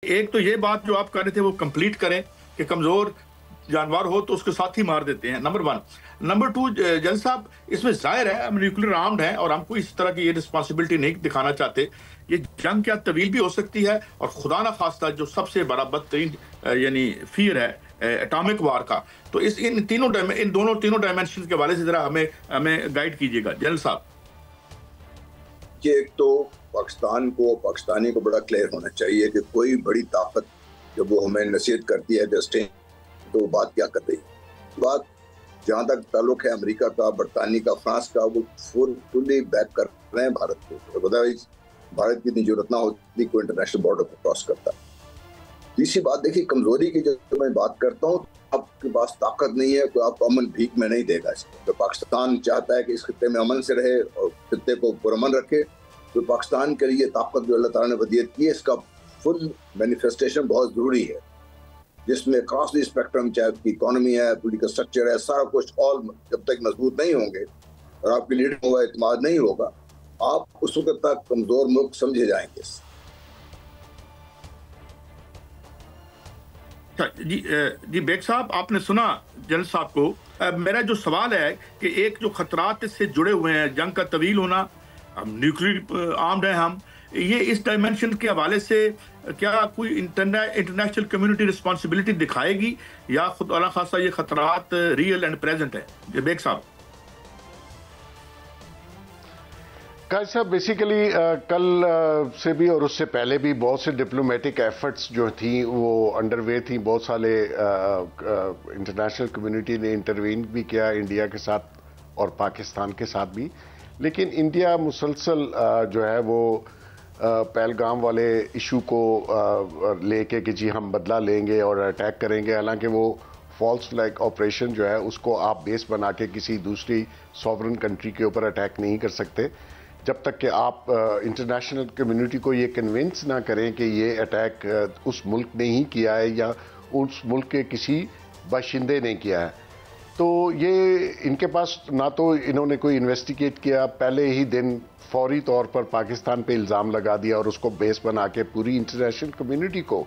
एक तो ये बात जो आप कर रहे थे वो कंप्लीट करें कि कमजोर जानवर हो तो उसके साथ ही मार देते हैं, नंबर वन। नंबर टू, जल साहब, इसमें जाहिर है हम न्यूक्लियर आर्म्ड हैं और हमको इस तरह की ये रिस्पॉन्सिबिलिटी नहीं दिखाना चाहते। ये जंग क्या तवील भी हो सकती है और खुदा ना खास्ता जो सबसे बड़ा बदतरीन यानी फियर है एटॉमिक वार का। तो इन दोनों तीनों डायमेंशन के हवाले से जरा हमें हमें गाइड कीजिएगा जनरल साहब। कि एक तो पाकिस्तानी को बड़ा क्लियर होना चाहिए कि कोई बड़ी ताकत जब वो हमें नसीहत करती है जस्टिन, तो बात क्या कर रही है। बात जहाँ तक ताल्लुक है अमेरिका का, बरतानी का, फ्रांस का, वो फुली बैक कर रहे हैं भारत को। अदरवाइज भारत की इतनी जरूरत ना होती कोई इंटरनेशनल बॉर्डर को क्रॉस करता। तीसरी बात देखिए, कमजोरी की जब मैं बात करता हूँ, आपके पास ताकत नहीं है, कोई आपको अमन भीख में नहीं देगा इसको। तो पाकिस्तान चाहता है कि इस खित्ते में अमन से रहे और खित्ते को पुरअमन रखे। तो पाकिस्तान के लिए ताकत जो अल्लाह ताला ने वदियत की है, इसका फुल मैनिफेस्टेशन बहुत जरूरी है, जिसमें क्रॉस द स्पेक्ट्रम, चाहे आपकी इकोनॉमी है, पॉलिटिकल स्ट्रक्चर है, सारा कुछ ऑल जब तक मजबूत नहीं होंगे और आपकी लीडर होगा, इत्मीनान नहीं होगा, आप उस वक्त तक कमजोर मुल्क समझे जाएंगे। जी बेग साहब, आपने सुना जनरल साहब को। मेरा जो सवाल है कि एक जो खतरात इससे जुड़े हुए हैं, जंग का तवील होना, हम न्यूक्लियर आर्म्ड हैं, हम ये इस डायमेंशन के हवाले से क्या कोई इंटरनेशनल कम्युनिटी रिस्पॉन्सिबिलिटी दिखाएगी या खुद अल्लाह खासा ये खतरात रियल एंड प्रेजेंट है? जी बेग साहब। साहब बेसिकली कल से भी और उससे पहले भी बहुत से डिप्लोमेटिक एफर्ट्स जो थी वो अंडरवे थी। बहुत सारे इंटरनेशनल कम्युनिटी ने इंटरवीन भी किया इंडिया के साथ और पाकिस्तान के साथ भी, लेकिन इंडिया मुसलसल जो है वो पहलगाम वाले इशू को लेके कि जी हम बदला लेंगे और अटैक करेंगे, हालांकि वो फॉल्स फ्लैग ऑपरेशन जो है उसको आप बेस बना के किसी दूसरी सॉवरन कंट्री के ऊपर अटैक नहीं कर सकते जब तक कि आप इंटरनेशनल कम्युनिटी को ये कन्विंस ना करें कि ये अटैक उस मुल्क ने ही किया है या उस मुल्क के किसी बाशिंदे ने किया है। तो ये इनके पास ना तो इन्होंने कोई इन्वेस्टिगेट किया, पहले ही दिन फौरी तौर पर पाकिस्तान पे इल्ज़ाम लगा दिया और उसको बेस बना के पूरी इंटरनेशनल कम्युनिटी को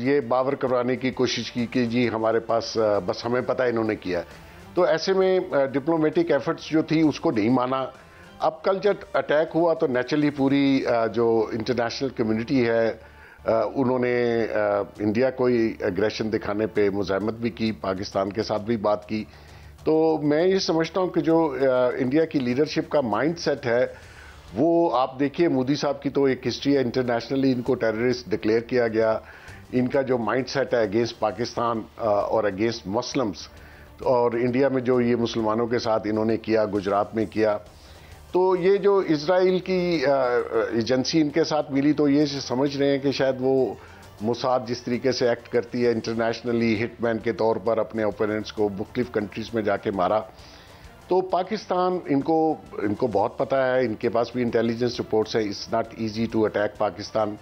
ये बावर करवाने की कोशिश की कि जी हमारे पास बस हमें पता है इन्होंने किया। तो ऐसे में डिप्लोमेटिक एफर्ट्स जो थी उसको नहीं माना। अब कल जब अटैक हुआ तो नेचुरली पूरी जो इंटरनेशनल कम्युनिटी है उन्होंने इंडिया को ही एग्रेशन दिखाने पे मुज़ाहमत भी की, पाकिस्तान के साथ भी बात की। तो मैं ये समझता हूँ कि जो इंडिया की लीडरशिप का माइंडसेट है वो आप देखिए, मोदी साहब की तो एक हिस्ट्री है, इंटरनेशनली इनको टेररिस्ट डिक्लेयर किया गया। इनका जो माइंडसेट है अगेंस्ट पाकिस्तान और अगेंस्ट मुस्लिम्स, और इंडिया में जो ये मुसलमानों के साथ इन्होंने किया, गुजरात में किया, तो ये जो इजराइल की एजेंसी इनके साथ मिली तो ये समझ रहे हैं कि शायद वो मोसाद जिस तरीके से एक्ट करती है इंटरनेशनली, हिटमैन के तौर पर अपने ओपोनेंट्स को मुख्तलिफ कंट्रीज में जाके मारा। तो पाकिस्तान इनको बहुत पता है, इनके पास भी इंटेलिजेंस रिपोर्ट्स है, it's not easy to attack Pakistan,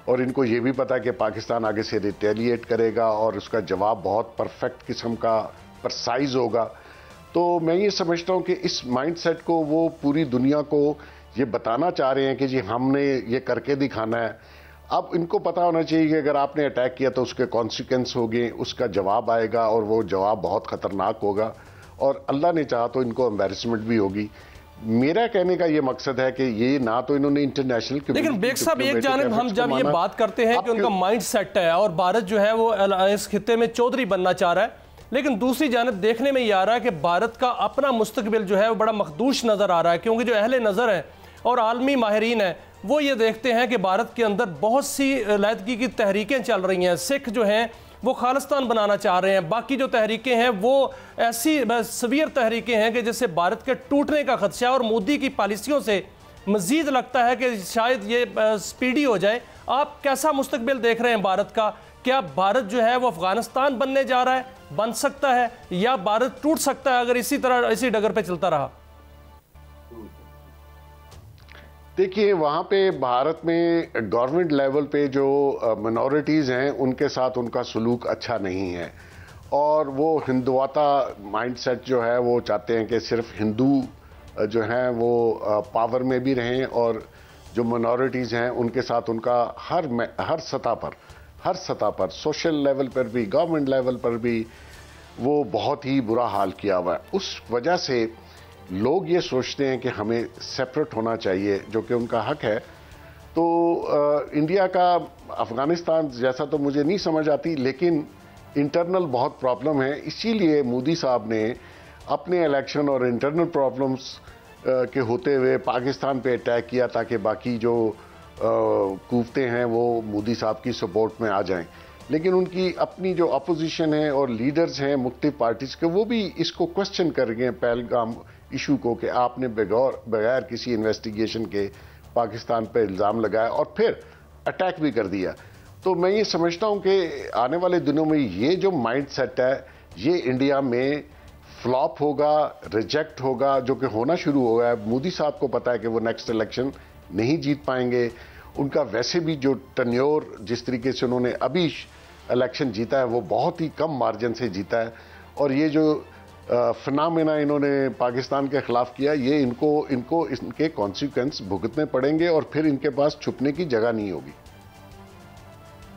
और इनको ये भी पता है कि पाकिस्तान आगे से रिटेलिएट करेगा और उसका जवाब बहुत परफेक्ट किस्म का परसाइज होगा। तो मैं ये समझता हूँ कि इस माइंडसेट को वो पूरी दुनिया को ये बताना चाह रहे हैं कि जी हमने ये करके दिखाना है। अब इनको पता होना चाहिए कि अगर आपने अटैक किया तो उसके कॉन्सिक्वेंस होंगे, उसका जवाब आएगा और वो जवाब बहुत ख़तरनाक होगा और अल्लाह ने चाहा तो इनको एम्बैरेसमेंट भी होगी। मेरा कहने का ये मकसद है कि ये ना तो इन्होंने इंटरनेशनल, लेकिन बेग साहब एक जानिब हम जब ये बात करते हैं कि उनका माइंड सेट है और भारत जो है वो इस खित्ते में चौधरी बनना चाह रहा है, लेकिन दूसरी जानिब देखने में ये आ रहा है कि भारत का अपना मुस्तकबिल जो है वो बड़ा मखदूश नज़र आ रहा है, क्योंकि जो अहले नज़र है और आलमी माहिरीन है वो ये देखते हैं कि भारत के अंदर बहुत सी लैदगी की तहरीकें चल रही हैं। सिख जो हैं वो खालिस्तान बनाना चाह रहे हैं, बाकी जो तहरीकें हैं वो ऐसी सवीर तहरीकें हैं कि जिससे भारत के टूटने का खदशा, और मोदी की पॉलिसियों से मज़ीद लगता है कि शायद ये स्पीडी हो जाए। आप कैसा मुस्तकबिल देख रहे हैं भारत का? क्या भारत जो है वो अफगानिस्तान बनने जा रहा है, बन सकता है, या भारत टूट सकता है अगर इसी तरह इसी डगर पे चलता रहा? देखिए, वहाँ पे भारत में गवर्नमेंट लेवल पे जो मिनॉरिटीज़ हैं उनके साथ उनका सलूक अच्छा नहीं है, और वो हिंदुआता माइंडसेट जो है वो चाहते हैं कि सिर्फ हिंदू जो हैं वो पावर में भी रहें और जो मिनॉरिटीज़ हैं उनके साथ उनका हर सतह पर सोशल लेवल पर भी, गवर्नमेंट लेवल पर भी वो बहुत ही बुरा हाल किया हुआ है। उस वजह से लोग ये सोचते हैं कि हमें सेपरेट होना चाहिए, जो कि उनका हक है। तो इंडिया का अफगानिस्तान जैसा तो मुझे नहीं समझ आती, लेकिन इंटरनल बहुत प्रॉब्लम है। इसीलिए मोदी साहब ने अपने इलेक्शन और इंटरनल प्रॉब्लम्स के होते हुए पाकिस्तान पे अटैक किया, ताकि बाकी जो कूफते हैं वो मोदी साहब की सपोर्ट में आ जाएं। लेकिन उनकी अपनी जो अपोजिशन है और लीडर्स हैं मुख्तलिफ पार्टीज के, वो भी इसको क्वेश्चन कर रहे हैं, पहलगाम इशू को, कि आपने बगैर किसी इन्वेस्टिगेशन के पाकिस्तान पर इल्ज़ाम लगाया और फिर अटैक भी कर दिया। तो मैं ये समझता हूँ कि आने वाले दिनों में ये जो माइंड सेट है ये इंडिया में फ्लॉप होगा, रिजेक्ट होगा, जो कि होना शुरू हो गया है। मोदी साहब को पता है कि वो नेक्स्ट इलेक्शन नहीं जीत पाएंगे। उनका वैसे भी जो टन्योर, जिस तरीके से उन्होंने अभी इलेक्शन जीता है, वो बहुत ही कम मार्जिन से जीता है। और ये जो फिनोमेना इन्होंने पाकिस्तान के खिलाफ किया, ये इनको इनके कॉन्सिक्वेंस भुगतने पड़ेंगे और फिर इनके पास छुपने की जगह नहीं होगी।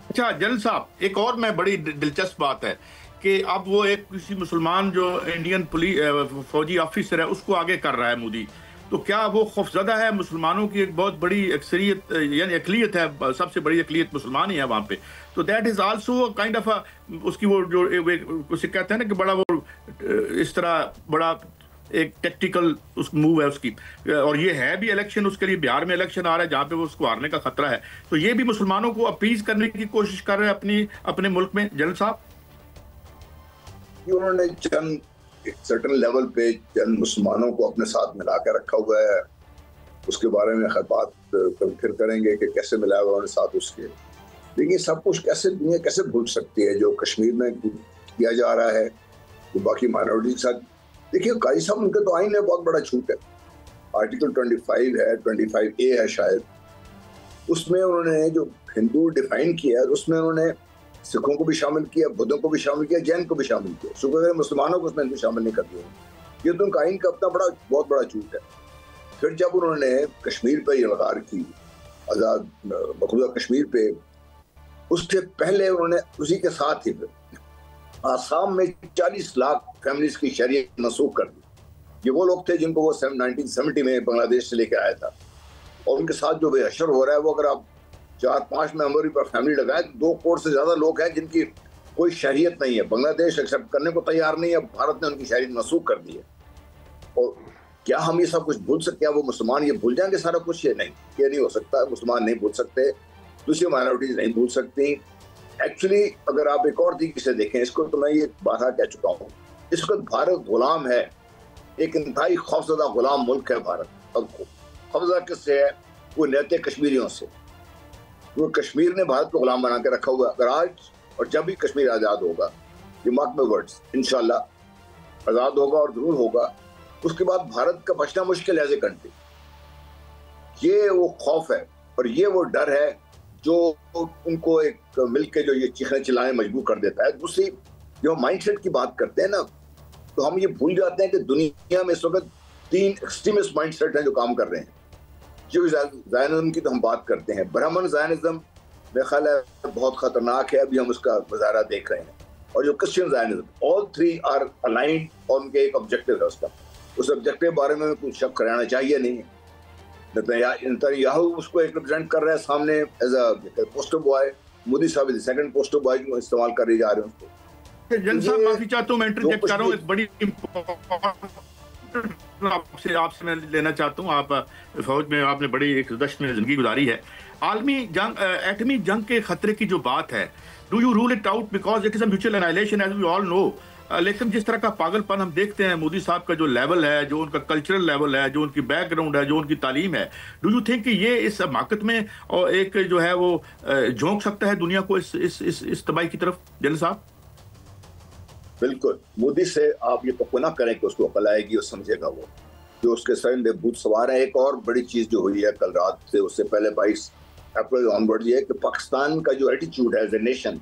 अच्छा जनरल साहब, एक और मैं बड़ी दिलचस्प बात है कि अब वो एक किसी मुसलमान जो इंडियन पुलिस फौजी ऑफिसर है उसको आगे कर रहा है मोदी, तो क्या वो खौफजदा है? मुसलमानों की एक बहुत बड़ी अक्सरियत यानी अकलियत है, सबसे बड़ी अकलियत मुसलमान ही है वहाँ पे, तो that is also kind of उसकी वो जो उसे कहते हैं ना कि बड़ा वो इस तरह बड़ा एक टेक्टिकल उस मूव है उसकी। और ये है भी इलेक्शन, उसके लिए बिहार में इलेक्शन आ रहा है जहाँ पे वो उसको हारने का खतरा है, तो ये भी मुसलमानों को अपीज करने की कोशिश कर रहे हैं अपने मुल्क में। जनरल साहब, उन्होंने चंद एक सर्टन लेवल पे चंद मुसलमानों को अपने साथ मिला के रखा हुआ है, उसके बारे में बात फिर करेंगे कि कैसे मिलाया हुआ उन्होंने साथ उसके। लेकिन सब कुछ कैसे दुनिया कैसे भूल सकती है जो कश्मीर में किया जा रहा है, जो बाकी माइनॉरिटी के साथ। देखिए काजी साहब, उनके तो आइन में बहुत बड़ा छूट है। आर्टिकल 25 है, 25A है शायद, उसमें उन्होंने जो हिंदू डिफाइन किया है उसमें उन्होंने सिखों को भी शामिल किया, बुद्धों को भी शामिल किया, जैन को भी शामिल किया, शुक्र है मुसलमानों को उसमें शामिल नहीं कर दिया। ये तो उनका आइन का अपना बहुत बड़ा झूठ है। फिर जब उन्होंने कश्मीर पर ये लगार की, आज़ाद मकबूजा कश्मीर पे, उससे पहले उन्होंने उसी के साथ ही आसाम में 40 लाख फैमिलीज की शरीयत मनसूख कर दी। ये वो लोग थे जिनको वो 1970 में बांग्लादेश से लेकर आया था, और उनके साथ जो बेहशर हो रहा है वो, अगर आप 4-5 मेंबरी पर फैमिली लगाए, 2 करोड़ से ज्यादा लोग हैं जिनकी कोई शरीयत नहीं है, बांग्लादेश एक्सेप्ट करने को तैयार नहीं है, भारत ने उनकी शरीयत मनसूख कर दी है। और क्या हम ये सब कुछ भूल सकते हैं? वो मुसलमान ये भूल जाएंगे सारा कुछ? ये नहीं, ये नहीं हो सकता। मुसलमान नहीं भूल सकते, दूसरी माइनॉरिटीज नहीं भूल सकती। एक्चुअली अगर आप एक और तरीके से देखें इसको, तो मैं ये बात कह चुका हूँ, इस वक्त भारत गुलाम है, एक इंतहाई खौफजदा गुलाम मुल्क है भारत। अब खौफजदा किससे है? वो नैते कश्मीरियों से। वो कश्मीर ने भारत को गुलाम बना के रखा हुआ। अगर आज और जब भी कश्मीर आज़ाद होगा, ये मार्क माय वर्ड्स, इंशाल्लाह आज़ाद होगा और जरूर होगा, उसके बाद भारत का बचना मुश्किल है एज ए कंट्री। ये वो खौफ है और ये वो डर है जो उनको एक मिलके जो ये चीखने चिल्लाने मजबूर कर देता है। दूसरी, जो माइंडसेट की बात करते हैं ना, तो हम ये भूल जाते हैं कि दुनिया में इस वक्त 3 एक्सट्रीमिस्ट माइंडसेट हैं जो काम कर रहे हैं। जो ज़ायनिज़्म की तो हम बात करते हैं, ब्राह्मण ज़ायनिज़्म मेरा ख्याल है बहुत खतरनाक है, अभी हम उसका मुज़ाहरा देख रहे हैं। और जो क्रिश्चियन ज़ायनिज़्म, ऑल 3 आर अलाइंड और उनके एक ऑब्जेक्टिव है उसका। उस ऑब्जेक्टिव के बारे में कुछ शक कराना चाहिए नहीं। नेतन्याहू उसको एक रिप्रेजेंट कर रहा है सामने as a poster boy, Modi साहब इज सेकंड पोस्टर बॉय को इस्तेमाल कर रही जा रहे हैं उसको। जनरल साहब माफी चाहता हूँ, मैं इंटरजेक्ट कर रहा हूँ, एक बड़ी आपसे मैं लेना चाहता हूँ। आप फौज में आपने बड़ी एक दश्त में जिंदगी गुजारी है। आलमी जंग, एटमी जंग के खतरे की जो बात है, do you rule it out? Because it is a mutual annihilation as we all know. लेकिन जिस तरह का पागलपन हम देखते हैं मोदी साहब का, जो लेवल है, जो उनका कल्चरल लेवल है, जो उनकी बैकग्राउंड है, जो उनकी तालीम है, डू यू थिंक कि ये इस हमाकत में और एक जो है वो झोंक सकता है दुनिया को इस तबाही की तरफ? जनरल साहब, बिल्कुल, मोदी से आप ये तो ना करें कि उसको अकल आएगी और समझेगा वो, जो उसके सर में भूत सवार है। एक और बड़ी चीज जो हुई है कल रात से, उससे पहले 22 अप्रैल ऑनवर्ड, ये है कि पाकिस्तान का जो एटीट्यूड है एज ए नेशन,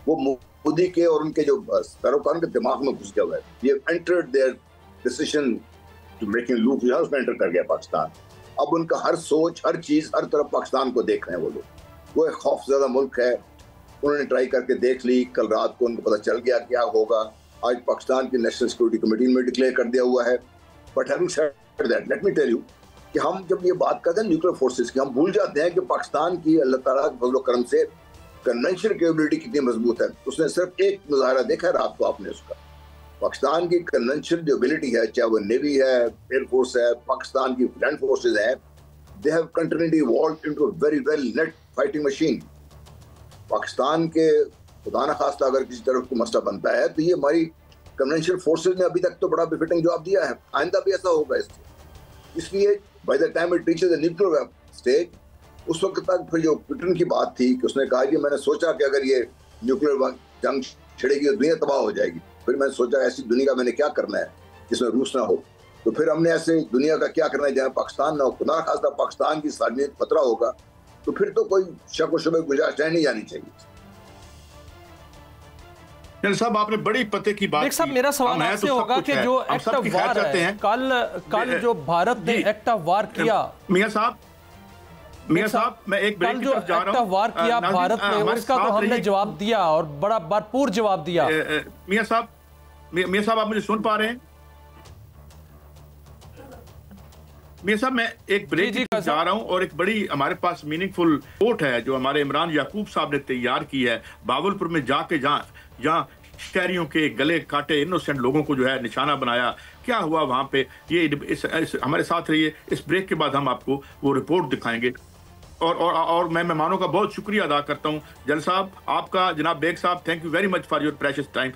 वो मोदी के और उनके जो पैरोकारों के दिमाग में घुस गया हुआ है। ये entered their decision to making loop, उसमें एंटर कर गया पाकिस्तान। अब उनका हर सोच, हर चीज, हर तरफ पाकिस्तान को देख रहे हैं वो लोग। वो एक खौफजदा मुल्क है, उन्होंने ट्राई करके देख ली, कल रात को उनको पता चल गया क्या होगा। आज पाकिस्तान की नेशनल सिक्योरिटी कमेटी में डिक्लेयर कर दिया हुआ है। But having said that, let me tell you कि हम जब ये बात करते हैं न्यूक्लियर फोर्सेस की, हम भूल जाते हैं कि पाकिस्तान की अल्लाह ताला के फजल करम से कन्वेंशनल कैपेबिलिटी कितनी मजबूत है। उसने सिर्फ एक मुजाहरा देखा है रात को आपने उसका। पाकिस्तान की कन्वेंशनल जो एबिलिटी है, चाहे वो नेवी है, एयरफोर्स है, पाकिस्तान की लैंड फोर्सेज है, they have continuously evolved into a very well net fighting machine. Pakistan के खुदा न खास्ता अगर किसी तरफ को मसला बनता है तो ये हमारी कन्वेंशनल फोर्सेज ने अभी तक तो बड़ा बेफिटिंग जवाब दिया है, आइंदा भी ऐसा होगा इससे। इसलिए by the time it reaches the nuclear stage, उस वक्त तक फिर जो पुतिन की बात थी कि उसने कहा कि मैंने सोचा कि अगर ये न्यूक्लियर जंग छिड़ेगी तो दुनिया तबाह हो जाएगी। फिर मैंने सोचा ऐसी दुनिया का मैंने क्या करना है जिसमें रूस ना हो। तो फिर हमने ऐसे दुनिया का क्या करना है जहाँ पाकिस्तान ना हो, खुदा खास्ता पाकिस्तान की सालमियत खतरा होगा, तो फिर तो कोई शक व शुबे गुंजाइश नहीं जानी चाहिए। साहब आपने बड़ी पते की बात। साहब मेरा सवाल आपसे होगा कि जो एक्ट ऑफ वार है, कल जो भारत ने एक्ट ऑफ वार किया, मियां साहब मैं एक ब्रेक की तरफ जा रहा हूं। एक्ट ऑफ वार किया भारत ने, उसका तो हमने जवाब दिया और बड़ा भरपूर जवाब दिया। मियां साहब आप मुझे सुन पा रहे हैं? मियां साहब मैं एक ब्रेक की तरफ जा रहा हूं और एक बड़ी हमारे पास मीनिंगफुल रिपोर्ट है जो हमारे इमरान याकूब साहब ने तैयार की है। बावलपुर में जाके जहाँ शहरियों के गले काटे, इनोसेंट लोगों को जो है निशाना बनाया, क्या हुआ वहां पे, ये हमारे साथ रहिए। इस ब्रेक के बाद हम आपको वो रिपोर्ट दिखाएंगे। और मैं मेहमानों का बहुत शुक्रिया अदा करता हूं। जल साहब आपका, जनाब बेग साहब, thank you very much for your precious time.